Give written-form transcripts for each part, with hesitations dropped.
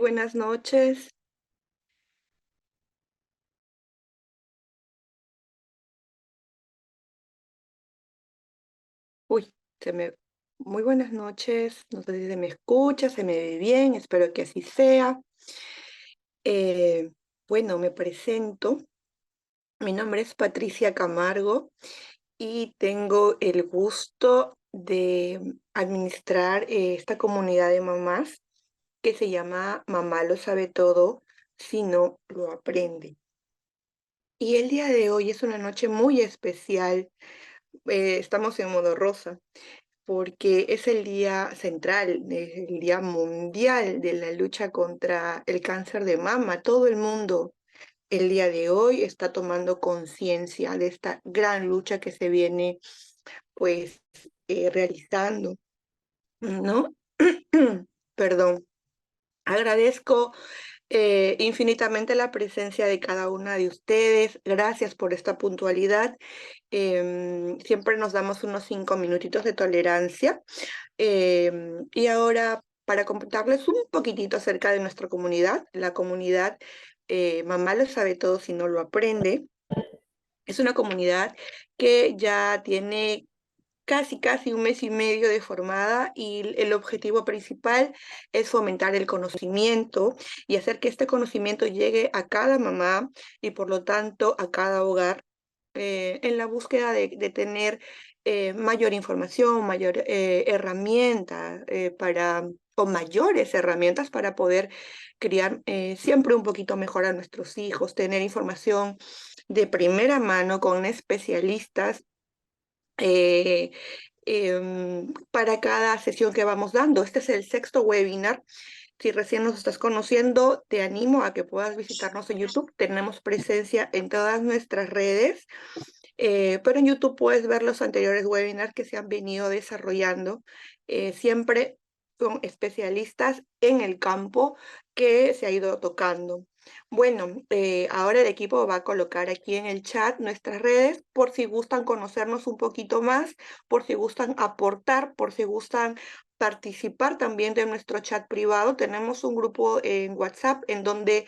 buenas noches. Uy, se me... Muy buenas noches. No sé si se me escucha, se me ve bien, espero que así sea. Eh, bueno, me presento. Mi nombre es Patricia Camargo y tengo el gusto de administrar esta comunidad de mamás que se llama Mamá lo sabe todo si no lo aprende. Y el día de hoy es una noche muy especial. Estamos en modo rosa porque es el día central, es el día mundial de la lucha contra el cáncer de mama. Todo el mundo el día de hoy está tomando conciencia de esta gran lucha que se viene pues realizando, ¿no? Perdón. Agradezco infinitamente la presencia de cada una de ustedes. Gracias por esta puntualidad. Siempre nos damos unos 5 minutitos de tolerancia. Y ahora, para comentarles un poquitito acerca de nuestra comunidad, la comunidad Mamá lo sabe todo si no lo aprende. Es una comunidad que ya tiene casi un mes y medio de formada y el objetivo principal es fomentar el conocimiento y hacer que este conocimiento llegue a cada mamá y por lo tanto a cada hogar en la búsqueda de tener mayor información, mayor herramienta o mayores herramientas para poder criar siempre un poquito mejor a nuestros hijos, tener información de primera mano con especialistas eh, para cada sesión que vamos dando. Este es el sexto webinar. Si recién nos estás conociendo, te animo a que puedas visitarnos en YouTube. Tenemos presencia en todas nuestras redes, pero en YouTube puedes ver los anteriores webinars que se han venido desarrollando, siempre con especialistas en el campo que se ha ido tocando. Bueno, ahora el equipo va a colocar aquí en el chat nuestras redes por si gustan conocernos un poquito más, por si gustan aportar, por si gustan participar también de nuestro chat privado. Tenemos un grupo en WhatsApp en donde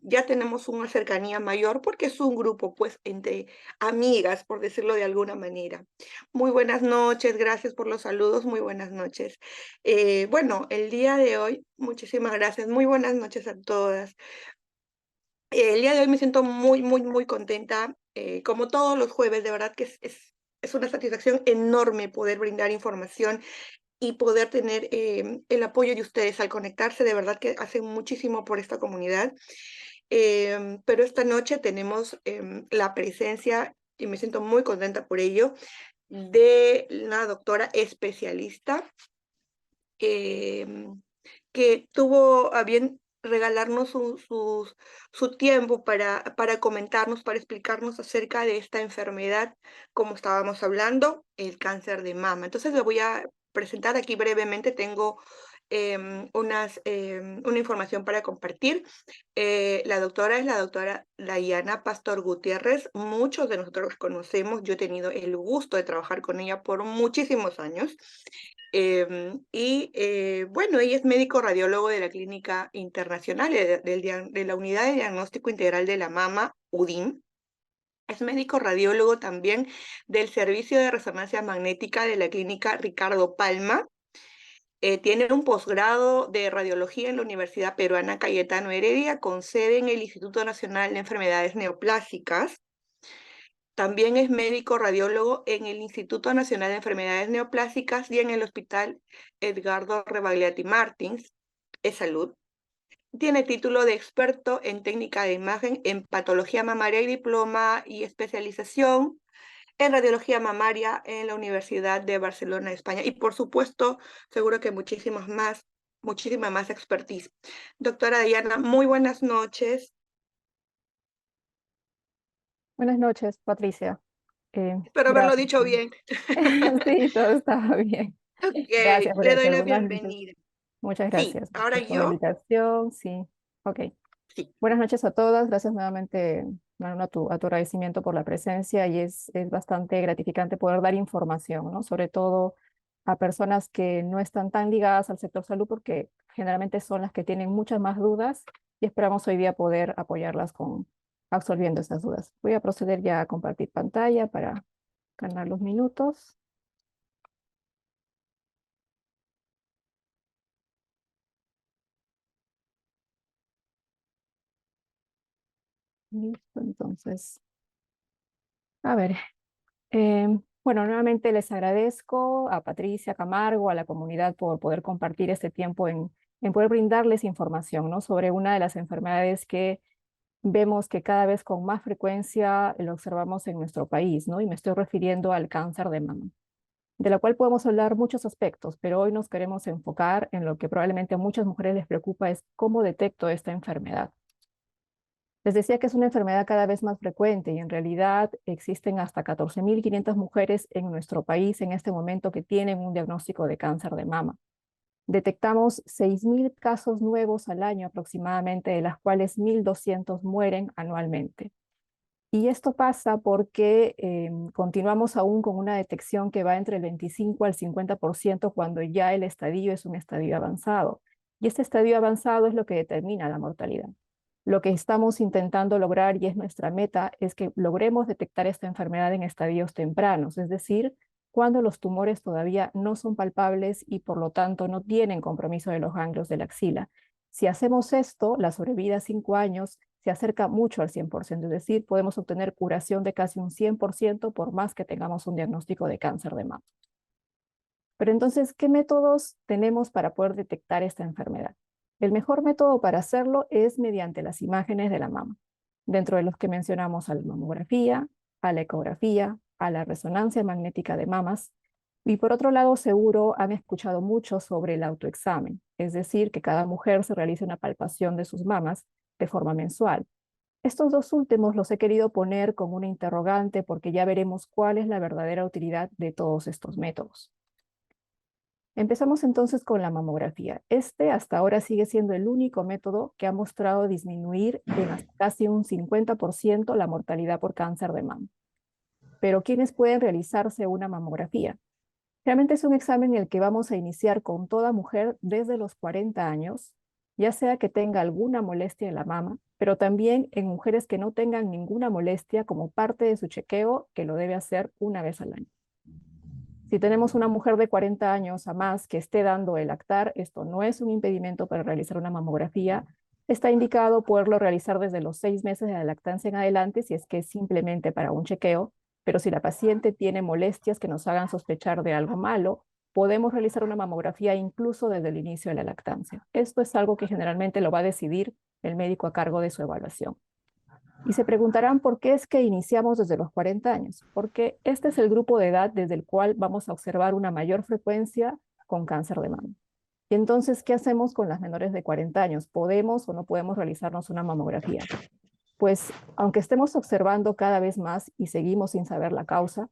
ya tenemos una cercanía mayor porque es un grupo pues entre amigas, por decirlo de alguna manera. Muy buenas noches, gracias por los saludos, muy buenas noches. Bueno, el día de hoy, muchísimas gracias, muy buenas noches a todas. El día de hoy me siento muy contenta, como todos los jueves, de verdad que es una satisfacción enorme poder brindar información y poder tener el apoyo de ustedes al conectarse, de verdad que hacen muchísimo por esta comunidad. Pero esta noche tenemos la presencia, y me siento muy contenta por ello, de una doctora especialista em, que tuvo a bien regalarnos su tiempo para comentarnos, para explicarnos acerca de esta enfermedad, como estábamos hablando, el cáncer de mama. Entonces le voy a presentar aquí brevemente, tengo una información para compartir. La doctora es la doctora Dayana Pastor Gutiérrez. Muchos de nosotros la conocemos. Yo he tenido el gusto de trabajar con ella por muchísimos años. Bueno, ella es médico radiólogo de la Clínica Internacional de la Unidad de Diagnóstico Integral de la Mama, UDIM. Es médico radiólogo también del Servicio de Resonancia Magnética de la Clínica Ricardo Palma. Tiene un posgrado de radiología en la Universidad Peruana Cayetano Heredia, con sede en el Instituto Nacional de Enfermedades Neoplásicas. También es médico radiólogo en el Instituto Nacional de Enfermedades Neoplásicas y en el Hospital Edgardo Rebagliati Martins. Es salud. Tiene título de experto en técnica de imagen en patología mamaria y diploma y especialización en radiología mamaria en la Universidad de Barcelona, España. Y por supuesto, seguro que muchísima más expertise. Doctora Diana, muy buenas noches. Buenas noches, Patricia. Espero haberlo Gracias. dicho bien. Sí, todo estaba bien. Ok, Gracias por le doy eso. la Buenas noches. bienvenida. Muchas Sí, gracias. ahora Gracias por la yo, invitación. Sí. Ok. sí. Buenas noches a todas. Gracias nuevamente, Manuel, a tu agradecimiento por la presencia y es bastante gratificante poder dar información, ¿no? Sobre todo a personas que no están tan ligadas al sector salud porque generalmente son las que tienen muchas más dudas y esperamos hoy día poder apoyarlas con absorbiendo esas dudas. Voy a proceder ya a compartir pantalla para ganar los minutos. Listo, entonces, a ver, bueno, nuevamente les agradezco a Patricia Camargo, a la comunidad por poder compartir este tiempo en poder brindarles información, ¿no? Sobre una de las enfermedades que vemos que cada vez con más frecuencia lo observamos en nuestro país, ¿no? Y me estoy refiriendo al cáncer de mama, de la cual podemos hablar muchos aspectos, pero hoy nos queremos enfocar en lo que probablemente a muchas mujeres les preocupa, es cómo detecto esta enfermedad. Les decía que es una enfermedad cada vez más frecuente y en realidad existen hasta 14.500 mujeres en nuestro país en este momento que tienen un diagnóstico de cáncer de mama. Detectamos 6.000 casos nuevos al año aproximadamente, de las cuales 1.200 mueren anualmente. Y esto pasa porque continuamos aún con una detección que va entre el 25 al 50% cuando ya el estadio es un estadio avanzado. Y este estadio avanzado es lo que determina la mortalidad. Lo que estamos intentando lograr, y es nuestra meta, es que logremos detectar esta enfermedad en estadios tempranos, es decir, cuando los tumores todavía no son palpables y por lo tanto no tienen compromiso de los ganglios de la axila. Si hacemos esto, la sobrevida a 5 años se acerca mucho al 100%, es decir, podemos obtener curación de casi un 100% por más que tengamos un diagnóstico de cáncer de mama. Pero entonces, ¿qué métodos tenemos para poder detectar esta enfermedad? El mejor método para hacerlo es mediante las imágenes de la mama, dentro de los que mencionamos a la mamografía, a la ecografía, a la resonancia magnética de mamas. Y por otro lado, seguro han escuchado mucho sobre el autoexamen, es decir, que cada mujer se realice una palpación de sus mamas de forma mensual. Estos dos últimos los he querido poner como una interrogante porque ya veremos cuál es la verdadera utilidad de todos estos métodos. Empezamos entonces con la mamografía. Este hasta ahora sigue siendo el único método que ha mostrado disminuir en hasta casi un 50% la mortalidad por cáncer de mama. Pero ¿quiénes pueden realizarse una mamografía? Realmente es un examen en el que vamos a iniciar con toda mujer desde los 40 años, ya sea que tenga alguna molestia en la mama, pero también en mujeres que no tengan ninguna molestia como parte de su chequeo, que lo debe hacer una vez al año. Si tenemos una mujer de 40 años a más que esté dando el lactar, esto no es un impedimento para realizar una mamografía. Está indicado poderlo realizar desde los 6 meses de la lactancia en adelante, si es que es simplemente para un chequeo, pero si la paciente tiene molestias que nos hagan sospechar de algo malo, podemos realizar una mamografía incluso desde el inicio de la lactancia. Esto es algo que generalmente lo va a decidir el médico a cargo de su evaluación. Y se preguntarán por qué es que iniciamos desde los 40 años, porque este es el grupo de edad desde el cual vamos a observar una mayor frecuencia con cáncer de mama. Y entonces, ¿qué hacemos con las menores de 40 años? ¿Podemos o no podemos realizarnos una mamografía? Pues, aunque estemos observando cada vez más y seguimos sin saber la causa,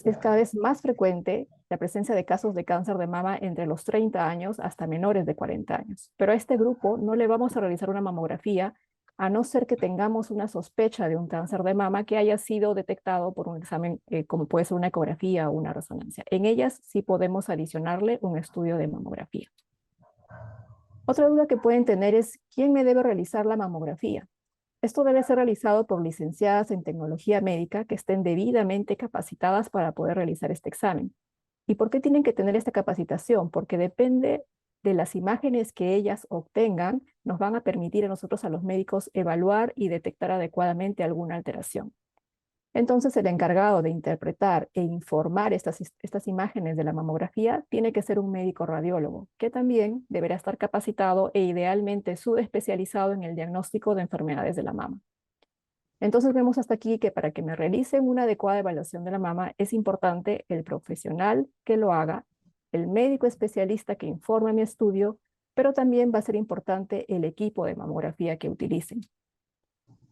es cada vez más frecuente la presencia de casos de cáncer de mama entre los 30 años hasta menores de 40 años. Pero a este grupo no le vamos a realizar una mamografía a no ser que tengamos una sospecha de un cáncer de mama que haya sido detectado por un examen como puede ser una ecografía o una resonancia. En ellas sí podemos adicionarle un estudio de mamografía. Otra duda que pueden tener es, ¿quién me debe realizar la mamografía? Esto debe ser realizado por licenciadas en tecnología médica que estén debidamente capacitadas para poder realizar este examen. ¿Y por qué tienen que tener esta capacitación? Porque depende de las imágenes que ellas obtengan, nos van a permitir a nosotros, a los médicos, evaluar y detectar adecuadamente alguna alteración. Entonces, el encargado de interpretar e informar estas imágenes de la mamografía tiene que ser un médico radiólogo, que también deberá estar capacitado e idealmente subespecializado en el diagnóstico de enfermedades de la mama. Entonces vemos hasta aquí que para que me realicen una adecuada evaluación de la mama es importante el profesional que lo haga, el médico especialista que informe mi estudio, pero también va a ser importante el equipo de mamografía que utilicen.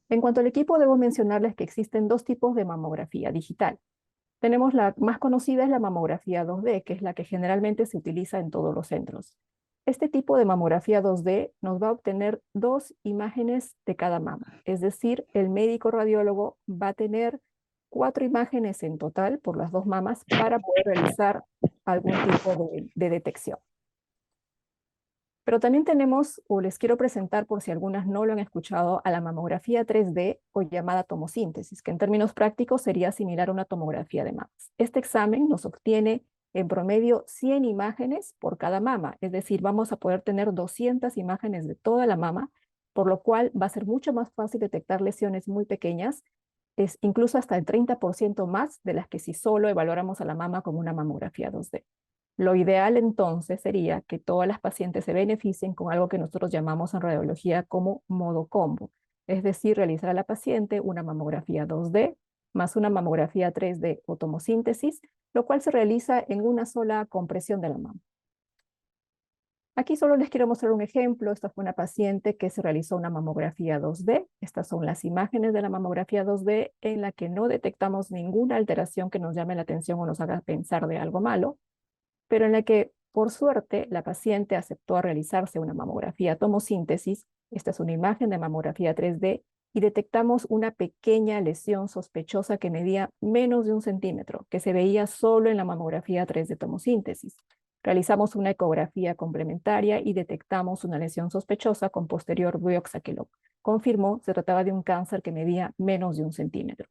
En cuanto al equipo, debo mencionarles que existen dos tipos de mamografía digital. Tenemos la más conocida, es la mamografía 2D, que es la que generalmente se utiliza en todos los centros. Este tipo de mamografía 2D nos va a obtener dos imágenes de cada mama, es decir, el médico radiólogo va a tener 4 imágenes en total por las dos mamas para poder realizar algún tipo de detección. Pero también tenemos, o les quiero presentar por si algunas no lo han escuchado, a la mamografía 3D o llamada tomosíntesis, que en términos prácticos sería similar a una tomografía de mamas. Este examen nos obtiene en promedio 100 imágenes por cada mama, es decir, vamos a poder tener 200 imágenes de toda la mama, por lo cual va a ser mucho más fácil detectar lesiones muy pequeñas, es incluso hasta el 30% más de las que si solo evaluáramos a la mama con una mamografía 2D. Lo ideal entonces sería que todas las pacientes se beneficien con algo que nosotros llamamos en radiología como modo combo, es decir, realizar a la paciente una mamografía 2D más una mamografía 3D o tomosíntesis, lo cual se realiza en una sola compresión de la mama. Aquí solo les quiero mostrar un ejemplo. Esta fue una paciente que se realizó una mamografía 2D. Estas son las imágenes de la mamografía 2D en la que no detectamos ninguna alteración que nos llame la atención o nos haga pensar de algo malo, pero en la que, por suerte, la paciente aceptó a realizarse una mamografía tomosíntesis. Esta es una imagen de mamografía 3D y detectamos una pequeña lesión sospechosa que medía menos de 1 centímetro, que se veía solo en la mamografía 3D tomosíntesis. Realizamos una ecografía complementaria y detectamos una lesión sospechosa con posterior Brioxaquilón. Confirmó, se trataba de un cáncer que medía menos de 1 centímetro.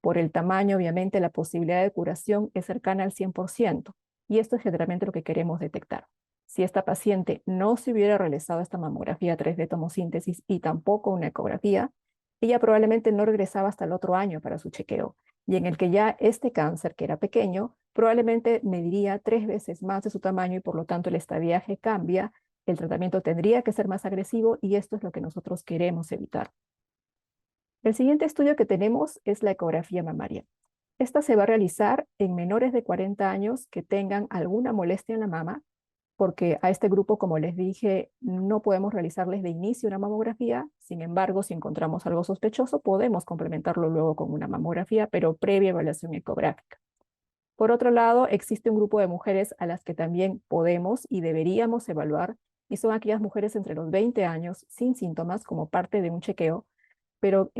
Por el tamaño, obviamente, la posibilidad de curación es cercana al 100%. Y esto es generalmente lo que queremos detectar. Si esta paciente no se hubiera realizado esta mamografía 3D tomosíntesis y tampoco una ecografía, ella probablemente no regresaba hasta el otro año para su chequeo, y en el que ya este cáncer, que era pequeño, probablemente mediría 3 veces más de su tamaño y por lo tanto el estadiaje cambia, el tratamiento tendría que ser más agresivo y esto es lo que nosotros queremos evitar. El siguiente estudio que tenemos es la ecografía mamaria. Esta se va a realizar en menores de 40 años que tengan alguna molestia en la mama, porque a este grupo, como les dije, no podemos realizarles de inicio una mamografía. Sin embargo, si encontramos algo sospechoso, podemos complementarlo luego con una mamografía, pero previa evaluación ecográfica. Por otro lado, existe un grupo de mujeres a las que también podemos y deberíamos evaluar, y son aquellas mujeres entre los 20 años sin síntomas como parte de un chequeo, pero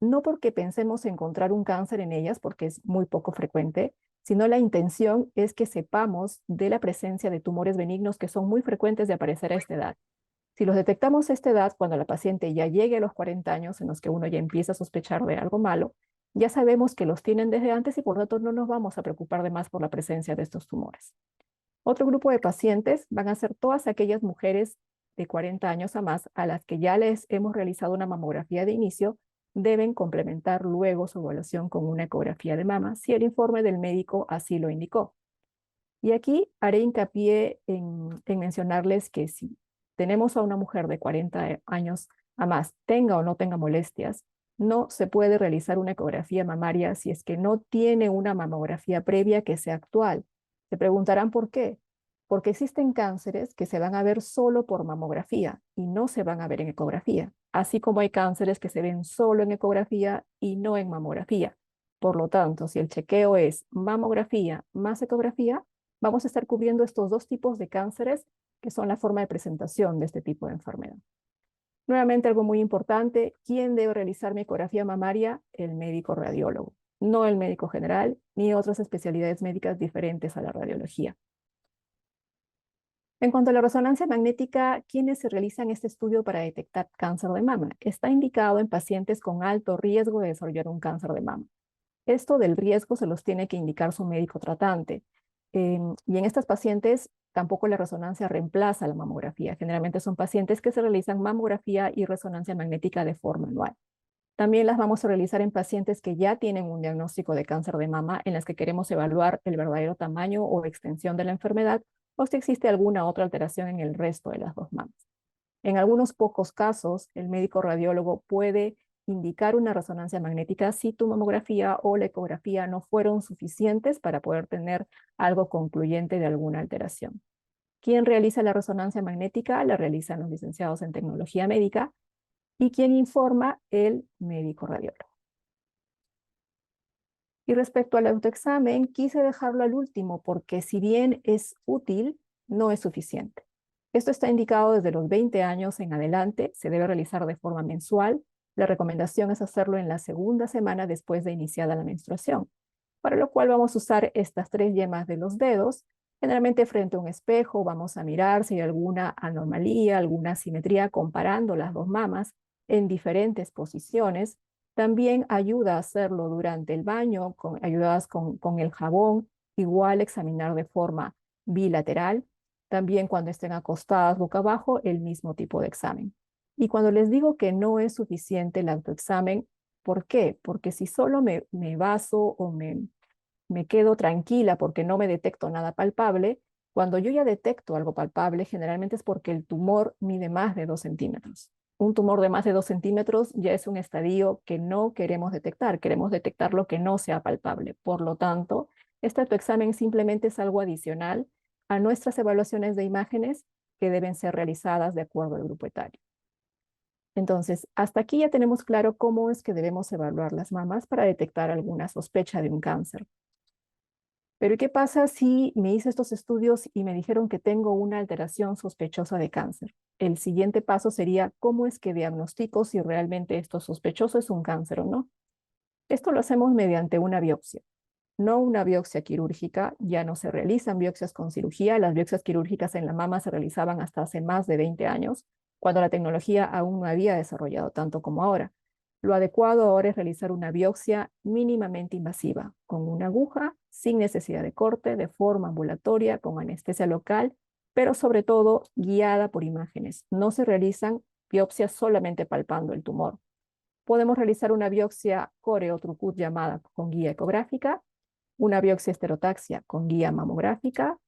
no porque pensemos encontrar un cáncer en ellas, porque es muy poco frecuente, sino la intención es que sepamos de la presencia de tumores benignos que son muy frecuentes de aparecer a esta edad. Si los detectamos a esta edad, cuando la paciente ya llegue a los 40 años, en los que uno ya empieza a sospechar de algo malo, ya sabemos que los tienen desde antes y por lo tanto no nos vamos a preocupar de más por la presencia de estos tumores. Otro grupo de pacientes van a ser todas aquellas mujeres de 40 años a más a las que ya les hemos realizado una mamografía de inicio, deben complementar luego su evaluación con una ecografía de mama si el informe del médico así lo indicó. Y aquí haré hincapié en mencionarles que si tenemos a una mujer de 40 años a más, tenga o no tenga molestias, no se puede realizar una ecografía mamaria si es que no tiene una mamografía previa que sea actual. Se preguntarán por qué. Porque existen cánceres que se van a ver solo por mamografía y no se van a ver en ecografía, así como hay cánceres que se ven solo en ecografía y no en mamografía. Por lo tanto, si el chequeo es mamografía más ecografía, vamos a estar cubriendo estos dos tipos de cánceres que son la forma de presentación de este tipo de enfermedad. Nuevamente, algo muy importante, ¿quién debe realizar mi ecografía mamaria? El médico radiólogo, no el médico general ni otras especialidades médicas diferentes a la radiología. En cuanto a la resonancia magnética, ¿quiénes se realizan este estudio para detectar cáncer de mama? Está indicado en pacientes con alto riesgo de desarrollar un cáncer de mama. Esto del riesgo se los tiene que indicar su médico tratante. Y en estas pacientes tampoco la resonancia reemplaza la mamografía. Generalmente son pacientes que se realizan mamografía y resonancia magnética de forma anual. También las vamos a realizar en pacientes que ya tienen un diagnóstico de cáncer de mama, en las que queremos evaluar el verdadero tamaño o extensión de la enfermedad, o si existe alguna otra alteración en el resto de las dos mamas. En algunos pocos casos, el médico radiólogo puede indicar una resonancia magnética si tu mamografía o la ecografía no fueron suficientes para poder tener algo concluyente de alguna alteración. ¿Quién realiza la resonancia magnética? La realizan los licenciados en tecnología médica. ¿Y quién informa? El médico radiólogo. Y respecto al autoexamen, quise dejarlo al último porque si bien es útil, no es suficiente. Esto está indicado desde los 20 años en adelante, se debe realizar de forma mensual. La recomendación es hacerlo en la segunda semana después de iniciada la menstruación, para lo cual vamos a usar estas 3 yemas de los dedos Generalmente frente a un espejo vamos a mirar si hay alguna anomalía, alguna asimetría comparando las dos mamas en diferentes posiciones. También ayuda a hacerlo durante el baño, ayudadas con el jabón, igual examinar de forma bilateral. También cuando estén acostadas boca abajo, el mismo tipo de examen. Y cuando les digo que no es suficiente el autoexamen, ¿por qué? Porque si solo me baso o me quedo tranquila porque no me detecto nada palpable, cuando yo ya detecto algo palpable, generalmente es porque el tumor mide más de 2 centímetros. Un tumor de más de 2 centímetros ya es un estadio que no queremos detectar lo que no sea palpable. Por lo tanto, este autoexamen simplemente es algo adicional a nuestras evaluaciones de imágenes que deben ser realizadas de acuerdo al grupo etario. Entonces, hasta aquí ya tenemos claro cómo es que debemos evaluar las mamas para detectar alguna sospecha de un cáncer. Pero ¿qué pasa si me hice estos estudios y me dijeron que tengo una alteración sospechosa de cáncer? El siguiente paso sería cómo es que diagnostico si realmente esto sospechoso es un cáncer o no. Esto lo hacemos mediante una biopsia, no una biopsia quirúrgica. Ya no se realizan biopsias con cirugía. Las biopsias quirúrgicas en la mama se realizaban hasta hace más de 20 años, cuando la tecnología aún no había desarrollado tanto como ahora. Lo adecuado ahora es realizar una biopsia mínimamente invasiva, con una aguja, sin necesidad de corte, de forma ambulatoria, con anestesia local, pero sobre todo guiada por imágenes. No se realizan biopsias solamente palpando el tumor. Podemos realizar una biopsia core o Trucut llamada con guía ecográfica, una biopsia esterotaxia con guía mamográfica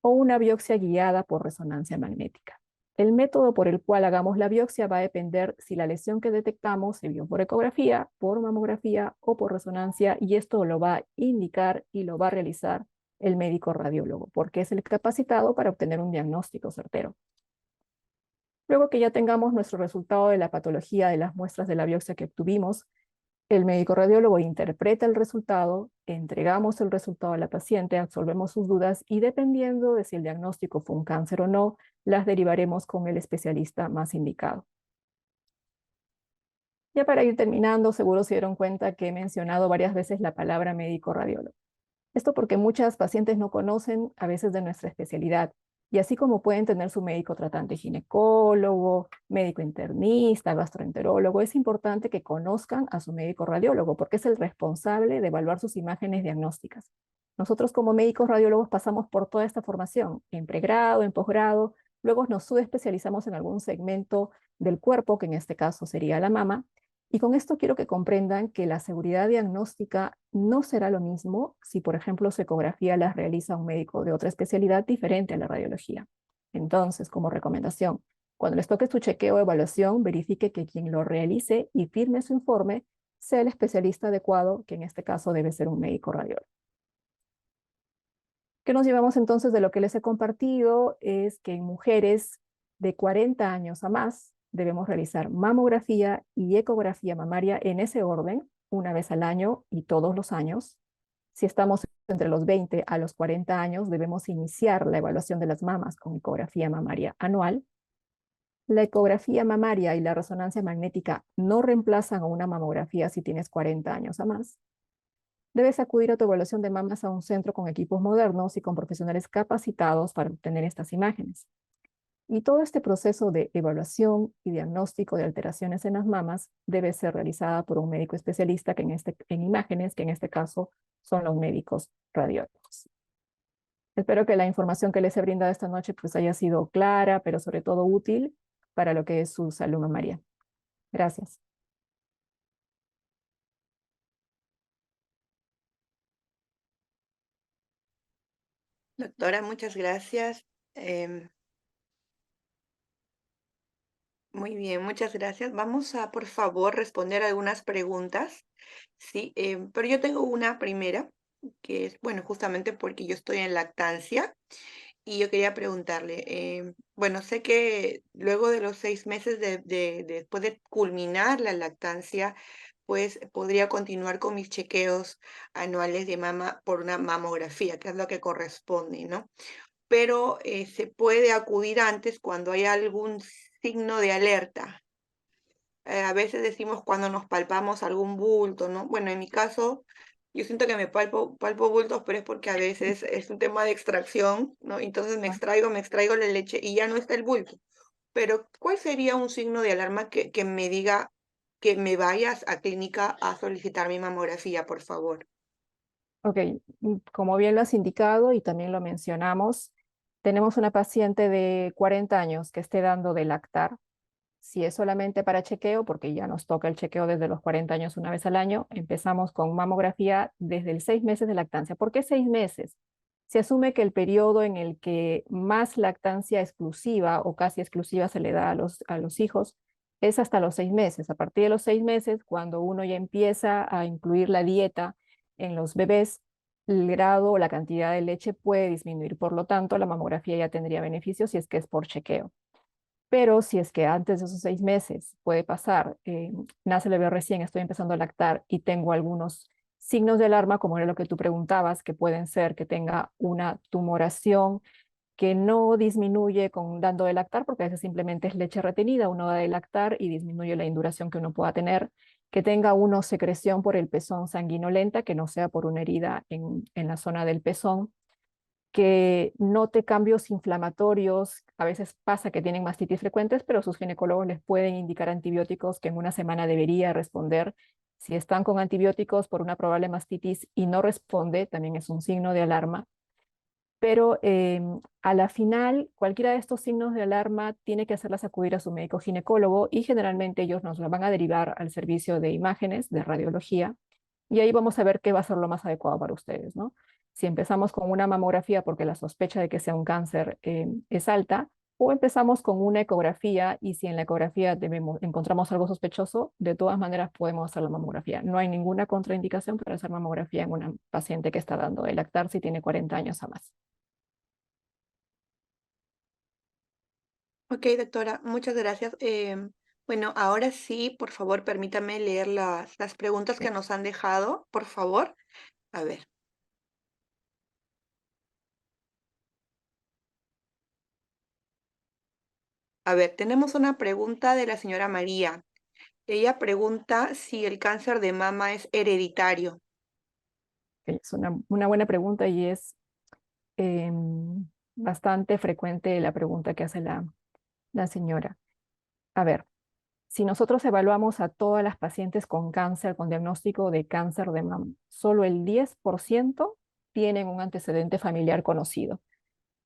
o una biopsia guiada por resonancia magnética. El método por el cual hagamos la biopsia va a depender si la lesión que detectamos se vio por ecografía, por mamografía o por resonancia, y esto lo va a indicar y lo va a realizar el médico radiólogo, porque es el capacitado para obtener un diagnóstico certero. Luego que ya tengamos nuestro resultado de la patología de las muestras de la biopsia que obtuvimos, el médico radiólogo interpreta el resultado, entregamos el resultado a la paciente, absolvemos sus dudas y dependiendo de si el diagnóstico fue un cáncer o no, las derivaremos con el especialista más indicado. Ya para ir terminando, seguro se dieron cuenta que he mencionado varias veces la palabra médico radiólogo. Esto porque muchas pacientes no conocen a veces de nuestra especialidad, y así como pueden tener su médico tratante ginecólogo, médico internista, gastroenterólogo, es importante que conozcan a su médico radiólogo porque es el responsable de evaluar sus imágenes diagnósticas. Nosotros como médicos radiólogos pasamos por toda esta formación, en pregrado, en posgrado, luego nos subespecializamos en algún segmento del cuerpo, que en este caso sería la mama, y con esto quiero que comprendan que la seguridad diagnóstica no será lo mismo si, por ejemplo, su ecografía la realiza un médico de otra especialidad diferente a la radiología. Entonces, como recomendación, cuando les toque su chequeo o evaluación, verifique que quien lo realice y firme su informe sea el especialista adecuado, que en este caso debe ser un médico radiólogo. ¿Qué nos llevamos entonces de lo que les he compartido? Es que en mujeres de 40 años a más debemos realizar mamografía y ecografía mamaria en ese orden, una vez al año y todos los años. Si estamos entre los 20 a los 40 años, debemos iniciar la evaluación de las mamas con ecografía mamaria anual. La ecografía mamaria y la resonancia magnética no reemplazan a una mamografía si tienes 40 años a más. Debes acudir a tu evaluación de mamas a un centro con equipos modernos y con profesionales capacitados para obtener estas imágenes. Y todo este proceso de evaluación y diagnóstico de alteraciones en las mamas debe ser realizada por un médico especialista en imágenes, que en este caso son los médicos radiólogos. Espero que la información que les he brindado esta noche pues haya sido clara, pero sobre todo útil para lo que es su salud mamaria. Gracias. Doctora, muchas gracias. Muy bien, muchas gracias. Vamos a, por favor, responder algunas preguntas. Sí, pero yo tengo una primera, que es, bueno, justamente porque yo estoy en lactancia y yo quería preguntarle, bueno, sé que luego de los 6 meses después de culminar la lactancia, pues podría continuar con mis chequeos anuales de mama por una mamografía, que es lo que corresponde, ¿no? Pero se puede acudir antes cuando hay algún signo de alerta. A veces decimos cuando nos palpamos algún bulto, ¿no? Bueno, en mi caso, Yo siento que me palpo bultos, pero es porque a veces es un tema de extracción, ¿no? Entonces me extraigo la leche y ya no está el bulto. Pero, ¿cuál sería un signo de alarma que me diga que me vayas a clínica a solicitar mi mamografía, por favor? Ok, como bien lo has indicado y también lo mencionamos, tenemos una paciente de 40 años que esté dando de lactar. Si es solamente para chequeo, porque ya nos toca el chequeo desde los 40 años una vez al año, empezamos con mamografía desde el 6 meses de lactancia. ¿Por qué 6 meses? Se asume que el periodo en el que más lactancia exclusiva o casi exclusiva se le da a los hijos es hasta los 6 meses. A partir de los 6 meses, cuando uno ya empieza a incluir la dieta en los bebés, el grado o la cantidad de leche puede disminuir. Por lo tanto, la mamografía ya tendría beneficios si es que es por chequeo. Pero si es que antes de esos 6 meses puede pasar, nace el bebé recién, estoy empezando a lactar y tengo algunos signos de alarma, como era lo que tú preguntabas, que pueden ser que tenga una tumoración que no disminuye con dando de lactar, porque a veces simplemente es leche retenida, uno da de lactar y disminuye la induración que uno pueda tener, que tenga uno secreción por el pezón sanguinolenta, que no sea por una herida en la zona del pezón, que note cambios inflamatorios. A veces pasa que tienen mastitis frecuentes, pero sus ginecólogos les pueden indicar antibióticos que en una semana debería responder. Si están con antibióticos por una probable mastitis y no responde, también es un signo de alarma. Pero a la final, cualquiera de estos signos de alarma tiene que hacerlas acudir a su médico ginecólogo y generalmente ellos nos la van a derivar al servicio de imágenes, de radiología, y ahí vamos a ver qué va a ser lo más adecuado para ustedes, ¿no? Si empezamos con una mamografía porque la sospecha de que sea un cáncer es alta, o empezamos con una ecografía y si en la ecografía encontramos algo sospechoso, de todas maneras podemos hacer la mamografía. No hay ninguna contraindicación para hacer mamografía en una paciente que está dando de lactar si tiene 40 años o más. Ok, doctora, muchas gracias. Bueno, ahora sí, por favor, permítame leer las preguntas que nos han dejado, por favor. A ver, a ver, tenemos una pregunta de la señora María. Ella pregunta si el cáncer de mama es hereditario. Es una buena pregunta y es bastante frecuente la pregunta que hace la señora. A ver, si nosotros evaluamos a todas las pacientes con cáncer, con diagnóstico de cáncer de mama, solo el 10% tienen un antecedente familiar conocido,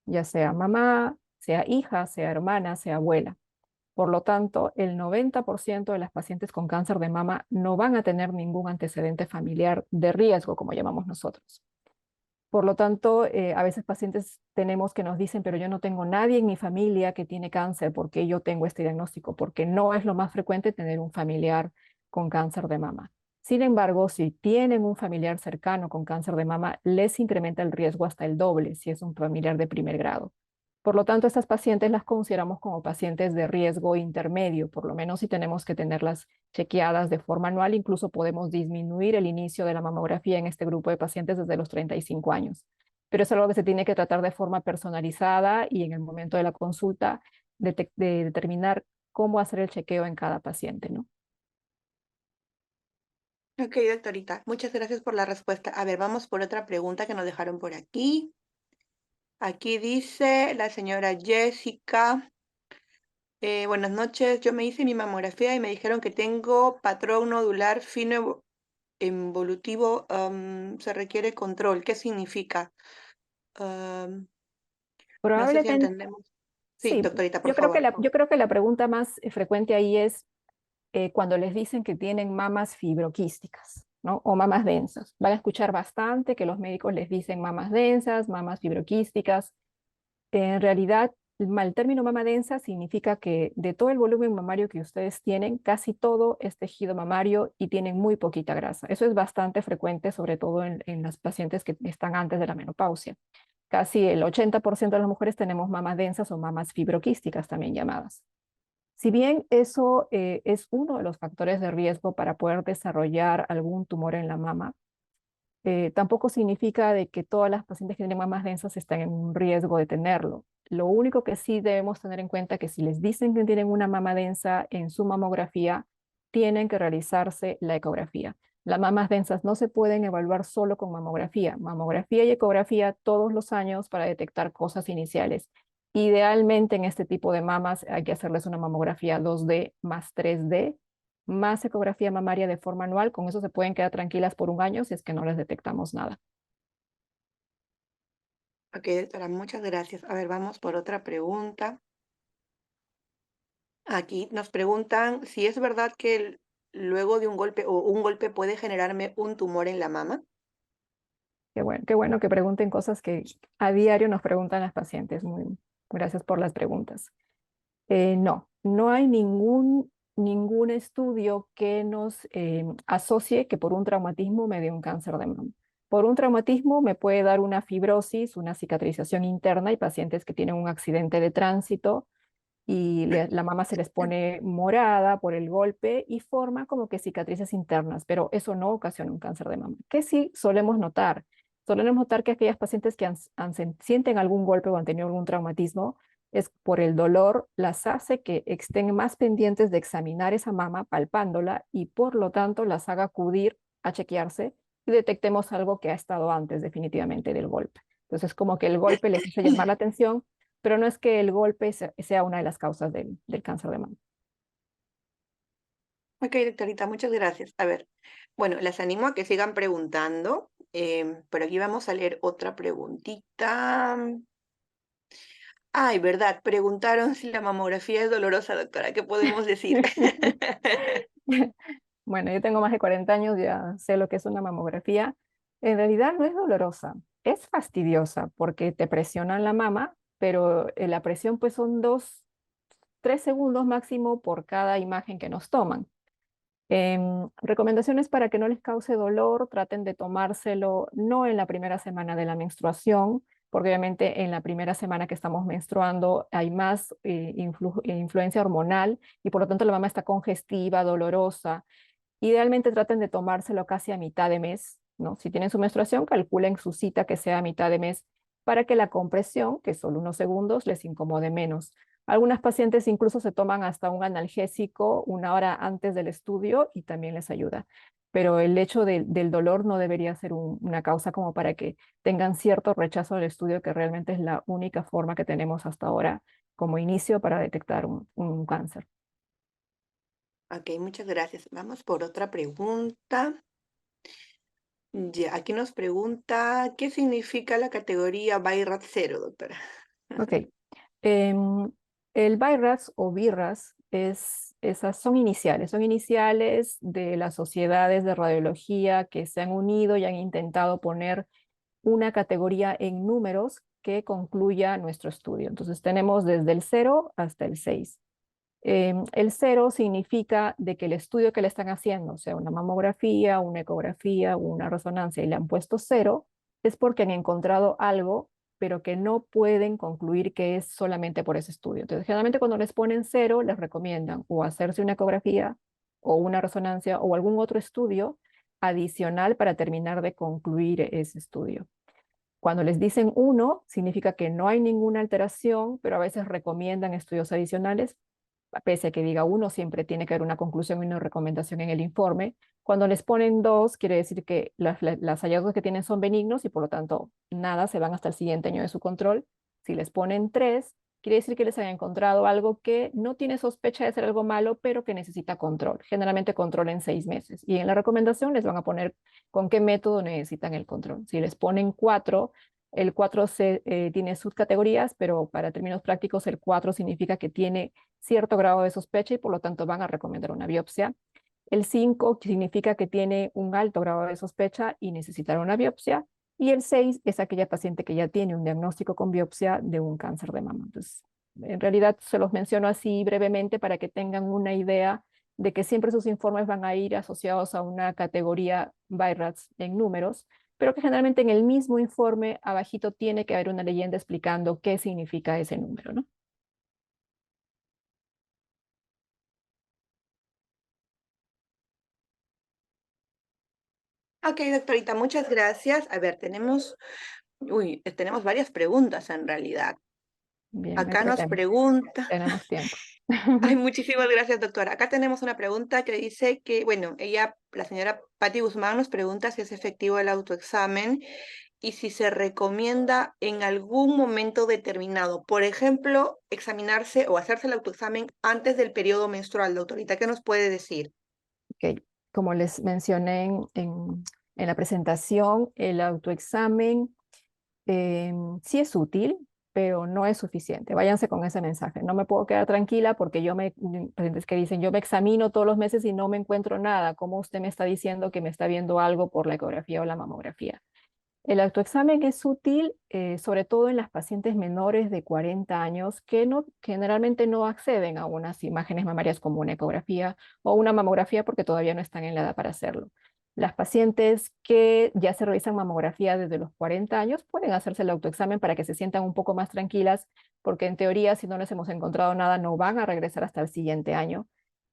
ya sea mamá, sea hija, sea hermana, sea abuela. Por lo tanto, el 90% de las pacientes con cáncer de mama no van a tener ningún antecedente familiar de riesgo, como llamamos nosotros. Por lo tanto, a veces pacientes tenemos que nos dicen, pero yo no tengo nadie en mi familia que tiene cáncer, ¿por qué yo tengo este diagnóstico? Porque no es lo más frecuente tener un familiar con cáncer de mama. Sin embargo, si tienen un familiar cercano con cáncer de mama, les incrementa el riesgo hasta el doble si es un familiar de primer grado. Por lo tanto, estas pacientes las consideramos como pacientes de riesgo intermedio, por lo menos si tenemos que tenerlas chequeadas de forma anual, incluso podemos disminuir el inicio de la mamografía en este grupo de pacientes desde los 35 años. Pero es algo que se tiene que tratar de forma personalizada y en el momento de la consulta de determinar cómo hacer el chequeo en cada paciente, ¿no? Ok, doctorita, muchas gracias por la respuesta. A ver, vamos por otra pregunta que nos dejaron por aquí. Aquí dice la señora Jessica. Buenas noches, yo me hice mi mamografía y me dijeron que tengo patrón nodular fino involutivo, se requiere control. ¿Qué significa? Am, no sé si Probablemente, entendemos. Sí, sí, doctorita, por favor. yo creo que la pregunta más frecuente ahí es cuando les dicen que tienen mamas fibroquísticas, ¿no? O mamas densas. Van a escuchar bastante que los médicos les dicen mamas densas, mamas fibroquísticas. En realidad, el término mama densa significa que de todo el volumen mamario que ustedes tienen, casi todo es tejido mamario y tienen muy poquita grasa. Eso es bastante frecuente, sobre todo en las pacientes que están antes de la menopausia. Casi el 80% de las mujeres tenemos mamas densas o mamas fibroquísticas también llamadas. Si bien eso es uno de los factores de riesgo para poder desarrollar algún tumor en la mama, tampoco significa de que todas las pacientes que tienen mamas densas están en un riesgo de tenerlo. Lo único que sí debemos tener en cuenta es que si les dicen que tienen una mama densa en su mamografía, tienen que realizarse la ecografía. Las mamas densas no se pueden evaluar solo con mamografía. Mamografía y ecografía todos los años para detectar cosas iniciales. Idealmente en este tipo de mamas hay que hacerles una mamografía 2D más 3D, más ecografía mamaria de forma anual. Con eso se pueden quedar tranquilas por un año si es que no les detectamos nada. Ok, doctora, muchas gracias. A ver, vamos por otra pregunta. Aquí nos preguntan si es verdad que luego de un golpe o un golpe puede generarme un tumor en la mama. Qué bueno que pregunten cosas que a diario nos preguntan las pacientes. Muy gracias por las preguntas. No, no hay ningún estudio que nos asocie que por un traumatismo me dé un cáncer de mama. Por un traumatismo me puede dar una fibrosis, una cicatrización interna y pacientes que tienen un accidente de tránsito y la mama se les pone morada por el golpe y forma como que cicatrices internas, pero eso no ocasiona un cáncer de mama. Que sí solemos notar que aquellas pacientes que sienten algún golpe o han tenido algún traumatismo, es por el dolor, las hace que estén más pendientes de examinar esa mama palpándola y por lo tanto las haga acudir a chequearse y detectemos algo que ha estado antes definitivamente del golpe. Entonces, como que el golpe les hace llamar la atención, pero no es que el golpe sea una de las causas del cáncer de mama. Ok, doctorita, muchas gracias. A ver, bueno, las animo a que sigan preguntando, pero aquí vamos a leer otra preguntita. Ay, verdad, preguntaron si la mamografía es dolorosa, doctora, ¿qué podemos decir? Bueno, yo tengo más de 40 años, ya sé lo que es una mamografía. En realidad no es dolorosa, es fastidiosa porque te presionan la mama, pero la presión pues son 3 segundos máximo por cada imagen que nos toman. Recomendaciones para que no les cause dolor, traten de tomárselo no en la primera semana de la menstruación, porque obviamente en la primera semana que estamos menstruando hay más influencia hormonal y por lo tanto la mama está congestiva, dolorosa. Idealmente traten de tomárselo casi a mitad de mes, ¿no? Si tienen su menstruación, calculen su cita que sea a mitad de mes para que la compresión, que es solo unos segundos, les incomode menos. Algunas pacientes incluso se toman hasta un analgésico 1 hora antes del estudio y también les ayuda. Pero el hecho del dolor no debería ser una causa como para que tengan cierto rechazo al estudio, que realmente es la única forma que tenemos hasta ahora como inicio para detectar un cáncer. Ok, muchas gracias. Vamos por otra pregunta. Ya, aquí nos pregunta, ¿qué significa la categoría BIRAT cero, doctora? Ok. Em, el BIRATS o BIRAS esas son iniciales de las sociedades de radiología que se han unido y han intentado poner una categoría en números que concluya nuestro estudio. Entonces tenemos desde el 0 hasta el 6. El 0 significa de que el estudio que le están haciendo, o sea, una mamografía, una ecografía, una resonancia, y le han puesto 0, es porque han encontrado algo, pero que no pueden concluir que es solamente por ese estudio. Entonces, generalmente cuando les ponen 0, les recomiendan o hacerse una ecografía o una resonancia o algún otro estudio adicional para terminar de concluir ese estudio. Cuando les dicen 1, significa que no hay ninguna alteración, pero a veces recomiendan estudios adicionales. Pese a que diga 1, siempre tiene que haber una conclusión y una recomendación en el informe. Cuando les ponen 2, quiere decir que las hallazgos que tienen son benignos y por lo tanto nada, se van hasta el siguiente año de su control. Si les ponen 3, quiere decir que les hayan encontrado algo que no tiene sospecha de ser algo malo, pero que necesita control. Generalmente control en 6 meses. Y en la recomendación les van a poner con qué método necesitan el control. Si les ponen 4, el 4 tiene subcategorías, pero para términos prácticos el 4 significa que tiene cierto grado de sospecha y por lo tanto van a recomendar una biopsia. El 5 significa que tiene un alto grado de sospecha y necesitará una biopsia. Y el 6 es aquella paciente que ya tiene un diagnóstico con biopsia de un cáncer de mama. Entonces, en realidad se los menciono así brevemente para que tengan una idea de que siempre sus informes van a ir asociados a una categoría BIRATS en números, pero que generalmente en el mismo informe abajito tiene que haber una leyenda explicando qué significa ese número, ¿no? Ok, doctorita, muchas gracias. A ver, tenemos varias preguntas en realidad. Bien, no hay Acá nos problema, pregunta, tenemos tiempo. Ay, muchísimas gracias, doctora. Acá tenemos una pregunta que dice que, bueno, la señora Patti Guzmán nos pregunta si es efectivo el autoexamen y si se recomienda en algún momento determinado. Por ejemplo, examinarse o hacerse el autoexamen antes del periodo menstrual, doctorita. ¿Qué nos puede decir? Ok, como les mencioné en la presentación, el autoexamen sí es útil, pero no es suficiente. Váyanse con ese mensaje. No me puedo quedar tranquila porque pacientes que dicen, yo me examino todos los meses y no me encuentro nada. ¿Cómo usted me está diciendo que me está viendo algo por la ecografía o la mamografía? El autoexamen es útil sobre todo en las pacientes menores de 40 años que generalmente no acceden a unas imágenes mamarias como una ecografía o una mamografía porque todavía no están en la edad para hacerlo. Las pacientes que ya se realizan mamografía desde los 40 años pueden hacerse el autoexamen para que se sientan un poco más tranquilas porque en teoría si no les hemos encontrado nada no van a regresar hasta el siguiente año,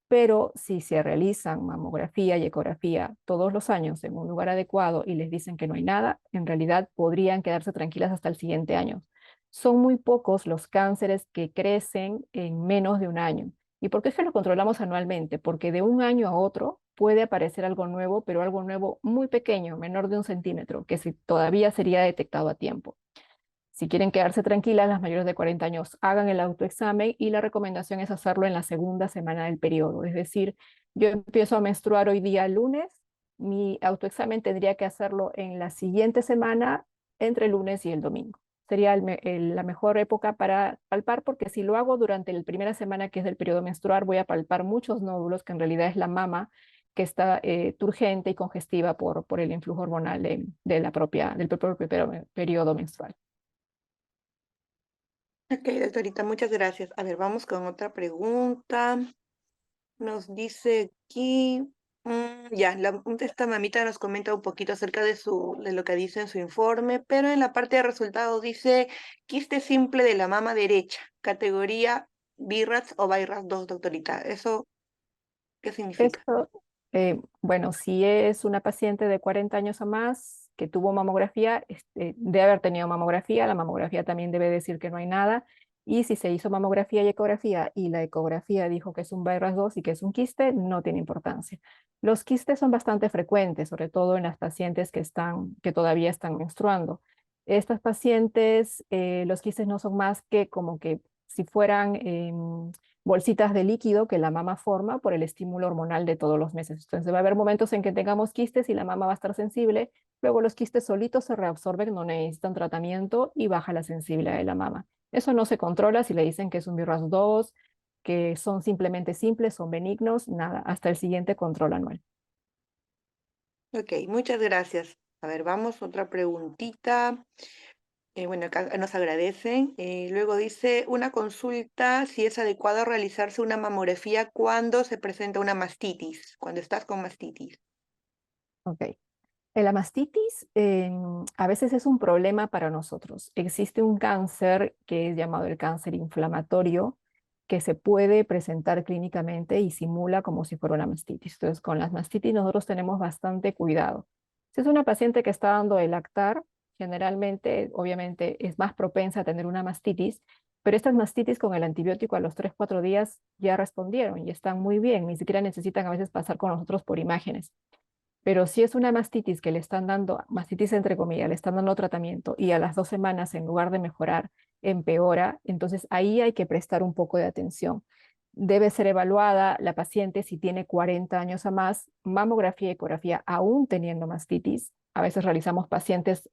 pero si se realizan mamografía y ecografía todos los años en un lugar adecuado y les dicen que no hay nada, en realidad podrían quedarse tranquilas hasta el siguiente año. Son muy pocos los cánceres que crecen en menos de un año. ¿Y por qué es que lo controlamos anualmente? Porque de un año a otro puede aparecer algo nuevo, pero algo nuevo muy pequeño, menor de 1 centímetro, que todavía sería detectado a tiempo. Si quieren quedarse tranquilas, las mayores de 40 años hagan el autoexamen y la recomendación es hacerlo en la segunda semana del periodo. Es decir, yo empiezo a menstruar hoy día lunes, mi autoexamen tendría que hacerlo en la siguiente semana entre el lunes y el domingo. Sería la mejor época para palpar porque si lo hago durante la primera semana que es del periodo menstrual, voy a palpar muchos nódulos que en realidad es la mama que está turgente y congestiva por el influjo hormonal del propio periodo menstrual. Ok, doctorita, muchas gracias. A ver, vamos con otra pregunta. Nos dice aquí, esta mamita nos comenta un poquito acerca de lo que dice en su informe, pero en la parte de resultados dice quiste simple de la mama derecha, categoría BIRATS o BIRATS 2, doctorita. ¿Eso qué significa? Esto, bueno, si es una paciente de 40 años o más que tuvo mamografía, debe haber tenido mamografía, la mamografía también debe decir que no hay nada, y si se hizo mamografía y ecografía y la ecografía dijo que es un virus 2 y que es un quiste, no tiene importancia. Los quistes son bastante frecuentes, sobre todo en las pacientes que todavía están menstruando. Estas pacientes, los quistes no son más que como que si fueran bolsitas de líquido que la mama forma por el estímulo hormonal de todos los meses. Entonces va a haber momentos en que tengamos quistes y la mama va a estar sensible, luego los quistes solitos se reabsorben, no necesitan tratamiento y baja la sensibilidad de la mama. Eso no se controla si le dicen que es un BRAF 2, que son simplemente simples, son benignos, nada, hasta el siguiente control anual. Ok, muchas gracias. A ver, vamos, otra preguntita. Bueno, acá nos agradecen. Luego dice una consulta si es adecuado realizarse una mamografía cuando se presenta una mastitis, cuando estás con mastitis. Ok. La mastitis a veces es un problema para nosotros. Existe un cáncer que es llamado el cáncer inflamatorio que se puede presentar clínicamente y simula como si fuera una mastitis. Entonces, con las mastitis nosotros tenemos bastante cuidado. Si es una paciente que está dando el lactar, generalmente, obviamente, es más propensa a tener una mastitis, pero estas mastitis con el antibiótico a los 3 4 días ya respondieron y están muy bien, ni siquiera necesitan a veces pasar con nosotros por imágenes. Pero si es una mastitis que le están dando, mastitis entre comillas, le están dando tratamiento y a las 2 semanas, en lugar de mejorar, empeora, entonces ahí hay que prestar un poco de atención. Debe ser evaluada la paciente si tiene 40 años o más, mamografía y ecografía, aún teniendo mastitis. A veces realizamos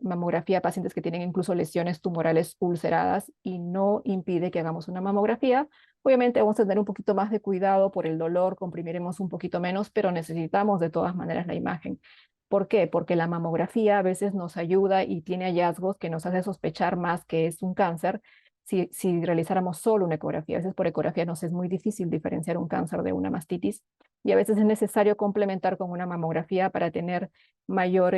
mamografía, pacientes que tienen incluso lesiones tumorales ulceradas y no impide que hagamos una mamografía. Obviamente vamos a tener un poquito más de cuidado por el dolor, comprimiremos un poquito menos, pero necesitamos de todas maneras la imagen. ¿Por qué? Porque la mamografía a veces nos ayuda y tiene hallazgos que nos hace sospechar más que es un cáncer si realizáramos solo una ecografía. A veces por ecografía nos es muy difícil diferenciar un cáncer de una mastitis y a veces es necesario complementar con una mamografía para tener mayor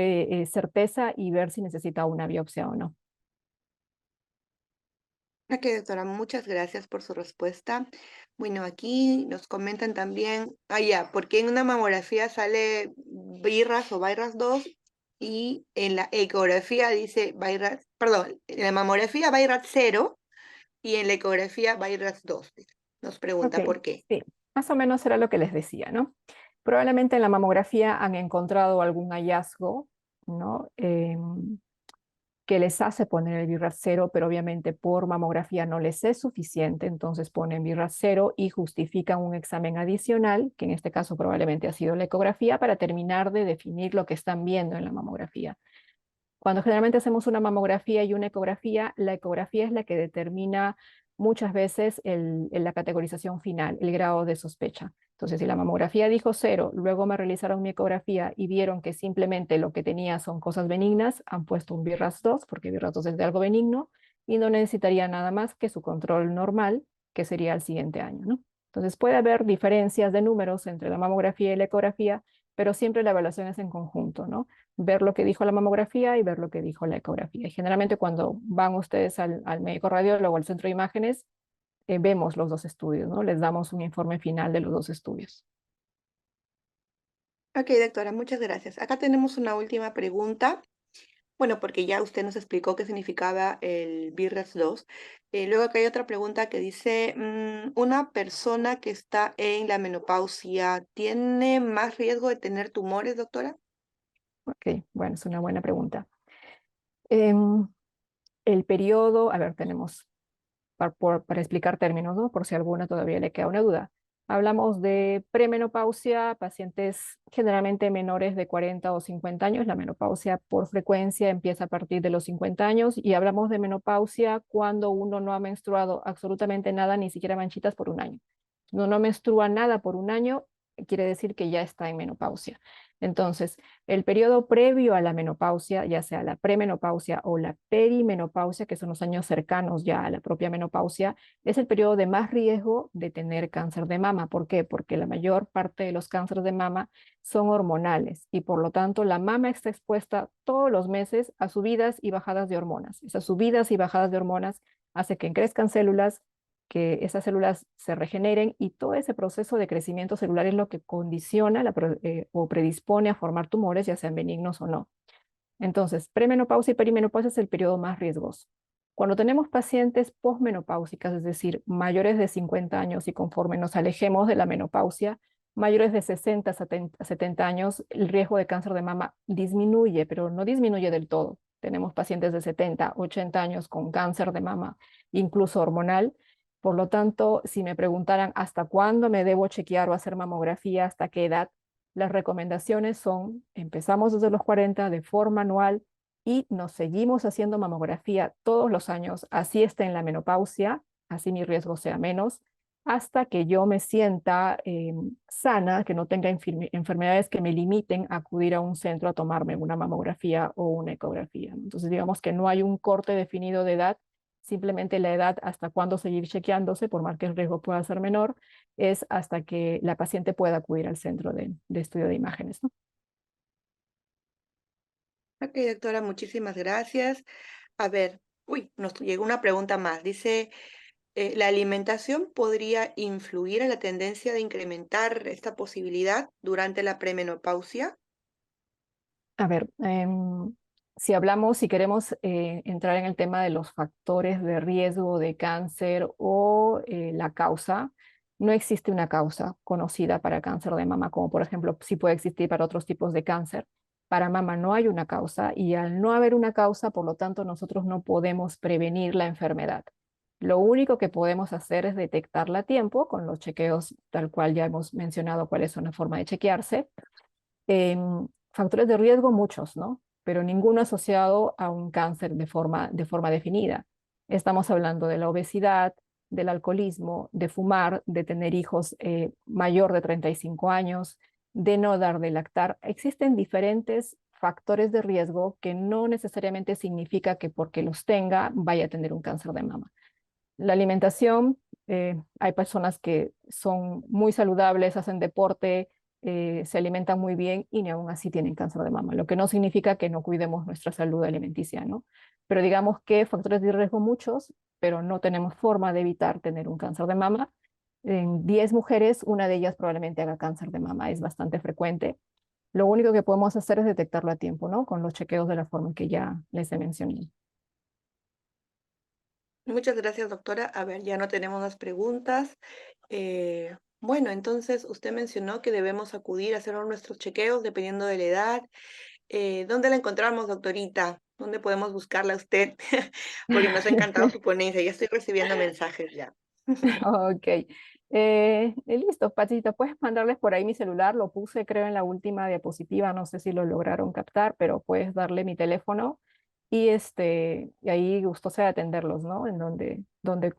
certeza y ver si necesita una biopsia o no. Ok, doctora, muchas gracias por su respuesta. Bueno, aquí nos comentan también, porque en una mamografía sale BIRAS o BIRAS 2 y en la ecografía dice BIRAS, perdón, en la mamografía BIRAS 0 y en la ecografía BIRAS 2. Nos Ok, pregunta por qué. sí, más o menos era lo que les decía, ¿no? Probablemente en la mamografía han encontrado algún hallazgo, ¿no? Que les hace poner el BIRAT cero, pero obviamente por mamografía no les es suficiente, entonces ponen BIRAT cero y justifican un examen adicional, que en este caso probablemente ha sido la ecografía, para terminar de definir lo que están viendo en la mamografía. Cuando generalmente hacemos una mamografía y una ecografía, la ecografía es la que determina muchas veces la categorización final, el grado de sospecha. Entonces, si la mamografía dijo cero, luego me realizaron mi ecografía y vieron que simplemente lo que tenía son cosas benignas, han puesto un BIRAS 2, porque BIRAS 2 es de algo benigno, y no necesitaría nada más que su control normal, que sería el siguiente año, ¿no? Entonces, puede haber diferencias de números entre la mamografía y la ecografía, pero siempre la evaluación es en conjunto, ¿no? Ver lo que dijo la mamografía y ver lo que dijo la ecografía. Y generalmente cuando van ustedes al médico radiólogo o al centro de imágenes, vemos los dos estudios, ¿no? Les damos un informe final de los dos estudios. Ok, doctora, muchas gracias. Acá tenemos una última pregunta. Bueno, porque ya usted nos explicó qué significaba el BIRAS 2. Luego acá hay otra pregunta que dice, ¿una persona que está en la menopausia tiene más riesgo de tener tumores, doctora? Ok, bueno, es una buena pregunta. Em, el periodo, a ver, tenemos para explicar términos, ¿no? Por si alguna todavía le queda una duda. Hablamos de premenopausia, pacientes generalmente menores de 40 o 50 años. La menopausia por frecuencia empieza a partir de los 50 años y hablamos de menopausia cuando uno no ha menstruado absolutamente nada, ni siquiera manchitas por un año. No menstrua nada por un año, quiere decir que ya está en menopausia. Entonces, el periodo previo a la menopausia, ya sea la premenopausia o la perimenopausia, que son los años cercanos ya a la propia menopausia, es el periodo de más riesgo de tener cáncer de mama. ¿Por qué? Porque la mayor parte de los cánceres de mama son hormonales y por lo tanto la mama está expuesta todos los meses a subidas y bajadas de hormonas. Esas subidas y bajadas de hormonas hace que crezcan células, que esas células se regeneren y todo ese proceso de crecimiento celular es lo que condiciona o predispone a formar tumores, ya sean benignos o no. Entonces, premenopausia y perimenopausia es el periodo más riesgoso. Cuando tenemos pacientes posmenopáusicas, es decir, mayores de 50 años y conforme nos alejemos de la menopausia, mayores de 60 a 70 años, el riesgo de cáncer de mama disminuye, pero no disminuye del todo. Tenemos pacientes de 70, 80 años con cáncer de mama, incluso hormonal. Por lo tanto, si me preguntaran hasta cuándo me debo chequear o hacer mamografía, hasta qué edad, las recomendaciones son, empezamos desde los 40 de forma anual y nos seguimos haciendo mamografía todos los años, así esté en la menopausia, así mi riesgo sea menos, hasta que yo me sienta sana, que no tenga enfermedades que me limiten a acudir a un centro a tomarme una mamografía o una ecografía. Entonces, digamos que no hay un corte definido de edad, simplemente la edad hasta cuándo seguir chequeándose, por más que el riesgo pueda ser menor, es hasta que la paciente pueda acudir al centro de estudio de imágenes, ¿no? Ok, doctora, muchísimas gracias. A ver, uy, nos llegó una pregunta más. Dice, ¿la alimentación podría influir en la tendencia de incrementar esta posibilidad durante la premenopausia? A ver, si hablamos, si queremos entrar en el tema de los factores de riesgo de cáncer o la causa, no existe una causa conocida para cáncer de mama, como por ejemplo sí puede existir para otros tipos de cáncer. Para mama no hay una causa y al no haber una causa, por lo tanto, nosotros no podemos prevenir la enfermedad. Lo único que podemos hacer es detectarla a tiempo con los chequeos, tal cual ya hemos mencionado cuáles son la forma de chequearse. Factores de riesgo, muchos, ¿no? Pero ninguno asociado a un cáncer de forma definida. Estamos hablando de la obesidad, del alcoholismo, de fumar, de tener hijos mayor de 35 años, de no dar de lactar. Existen diferentes factores de riesgo que no necesariamente significa que porque los tenga vaya a tener un cáncer de mama. La alimentación, hay personas que son muy saludables, hacen deporte, se alimentan muy bien y ni aún así tienen cáncer de mama, lo que no significa que no cuidemos nuestra salud alimenticia, ¿no? Pero digamos que factores de riesgo muchos, pero no tenemos forma de evitar tener un cáncer de mama. En 10 mujeres, una de ellas probablemente haga cáncer de mama, es bastante frecuente. Lo único que podemos hacer es detectarlo a tiempo, ¿no? Con los chequeos de la forma que ya les he mencionado. Muchas gracias, doctora. A ver, ya no tenemos más preguntas. Bueno, entonces usted mencionó que debemos acudir a hacer nuestros chequeos dependiendo de la edad. ¿Dónde la encontramos, doctorita? ¿Dónde podemos buscarla a usted? Porque nos ha encantado su ponencia. Ya estoy recibiendo mensajes ya. Ok. Listo, Patita, puedes mandarles por ahí mi celular, lo puse creo en la última diapositiva, no sé si lo lograron captar, pero puedes darle mi teléfono y ahí gustosa de atenderlos, ¿no? En donde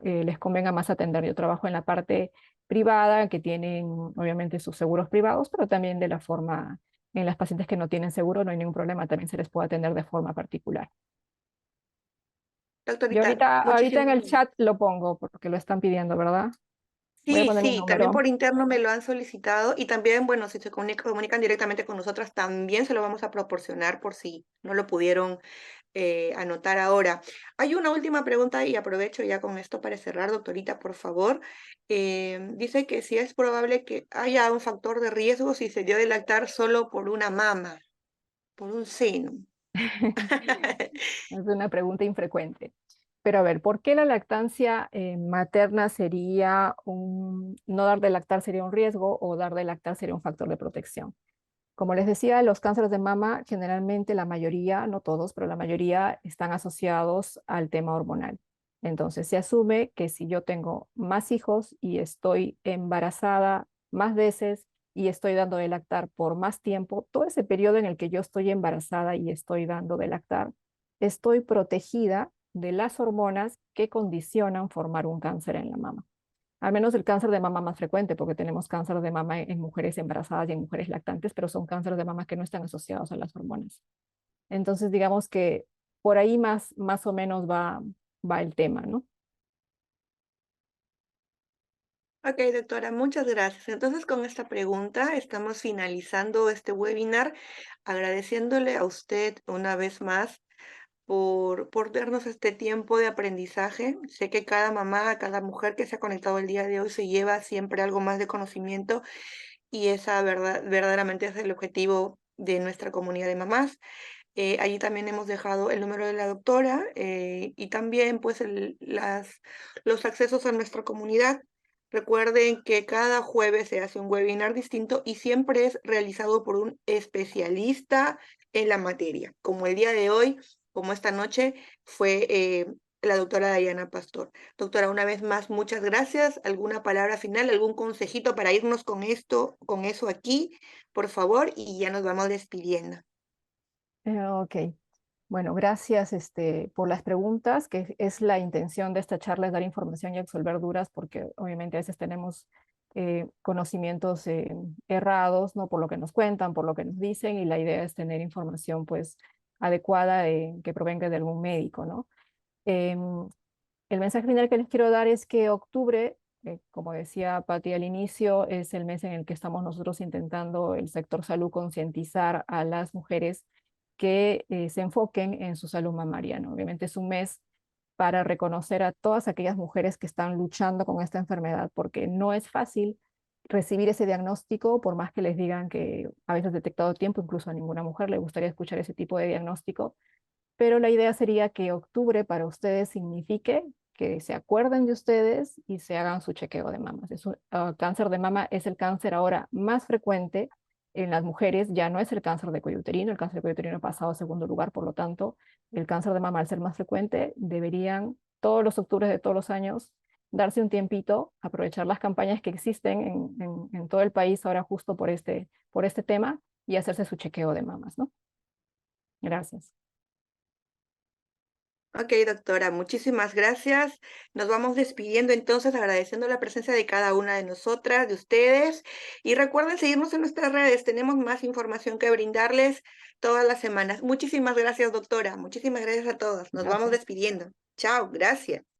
les convenga más atender. Yo trabajo en la parte privada, que tienen obviamente sus seguros privados, pero también de la forma, en las pacientes que no tienen seguro no hay ningún problema, también se les puede atender de forma particular. Yo Doctorita, ahorita en muchísimas el gracias. chat lo pongo porque lo están pidiendo, ¿verdad? Voy a Sí, poner mi sí, también número. por interno me lo han solicitado y también, bueno, si se comunican directamente con nosotras, también se lo vamos a proporcionar por si no lo pudieron anotar ahora. Hay una última pregunta y aprovecho ya con esto para cerrar, doctorita, por favor. Dice que si es probable que haya un factor de riesgo si se dio de lactar solo por una mama, por un seno. Es una pregunta infrecuente. Pero a ver, ¿por qué la lactancia materna sería no dar de lactar sería un riesgo o dar de lactar sería un factor de protección? Como les decía, los cánceres de mama generalmente la mayoría, no todos, pero la mayoría están asociados al tema hormonal. Entonces se asume que si yo tengo más hijos y estoy embarazada más veces y estoy dando de lactar por más tiempo, todo ese periodo en el que yo estoy embarazada y estoy dando de lactar, estoy protegida de las hormonas que condicionan formar un cáncer en la mama. Al menos el cáncer de mama más frecuente, porque tenemos cáncer de mama en mujeres embarazadas y en mujeres lactantes, pero son cánceres de mama que no están asociados a las hormonas. Entonces, digamos que por ahí más o menos va el tema, ¿no? Ok, doctora, muchas gracias. Entonces, con esta pregunta estamos finalizando este webinar, agradeciéndole a usted una vez más por darnos este tiempo de aprendizaje. Sé que cada mamá, cada mujer que se ha conectado el día de hoy se lleva siempre algo más de conocimiento y esa verdad, verdaderamente es el objetivo de nuestra comunidad de mamás. Allí también hemos dejado el número de la doctora y también pues los accesos a nuestra comunidad. Recuerden que cada jueves se hace un webinar distinto y siempre es realizado por un especialista en la materia, como el día de hoy, como esta noche fue la doctora Dayana Pastor. Doctora, una vez más, muchas gracias. ¿Alguna palabra final, algún consejito para irnos con esto, con eso aquí, por favor? Y ya nos vamos despidiendo. Ok, bueno, gracias por las preguntas, que es la intención de esta charla, es dar información y absolver dudas, porque obviamente a veces tenemos conocimientos errados, ¿no? Por lo que nos cuentan, por lo que nos dicen, y la idea es tener información pues adecuada que provenga de algún médico, ¿no? Em, el mensaje final que les quiero dar es que octubre, como decía Patti al inicio, es el mes en el que estamos nosotros intentando el sector salud concientizar a las mujeres que se enfoquen en su salud mamaria, ¿no? Obviamente es un mes para reconocer a todas aquellas mujeres que están luchando con esta enfermedad, porque no es fácil recibir ese diagnóstico, por más que les digan que a veces detectado a tiempo, incluso a ninguna mujer le gustaría escuchar ese tipo de diagnóstico, pero la idea sería que octubre para ustedes signifique que se acuerden de ustedes y se hagan su chequeo de mamas. Cáncer de mama es el cáncer ahora más frecuente en las mujeres, ya no es el cáncer de cuello uterino, el cáncer de cuello uterino ha pasado a segundo lugar, por lo tanto, el cáncer de mama al ser más frecuente, deberían todos los octubres de todos los años darse un tiempito, aprovechar las campañas que existen en todo el país ahora justo por este tema y hacerse su chequeo de mamas, ¿no? Gracias. Ok, doctora, muchísimas gracias. Nos vamos despidiendo entonces, agradeciendo la presencia de cada una de nosotras, de ustedes. Y recuerden seguirnos en nuestras redes, tenemos más información que brindarles todas las semanas. Muchísimas gracias, doctora. Muchísimas gracias a todos. Nos vamos Gracias. despidiendo. Chao, gracias.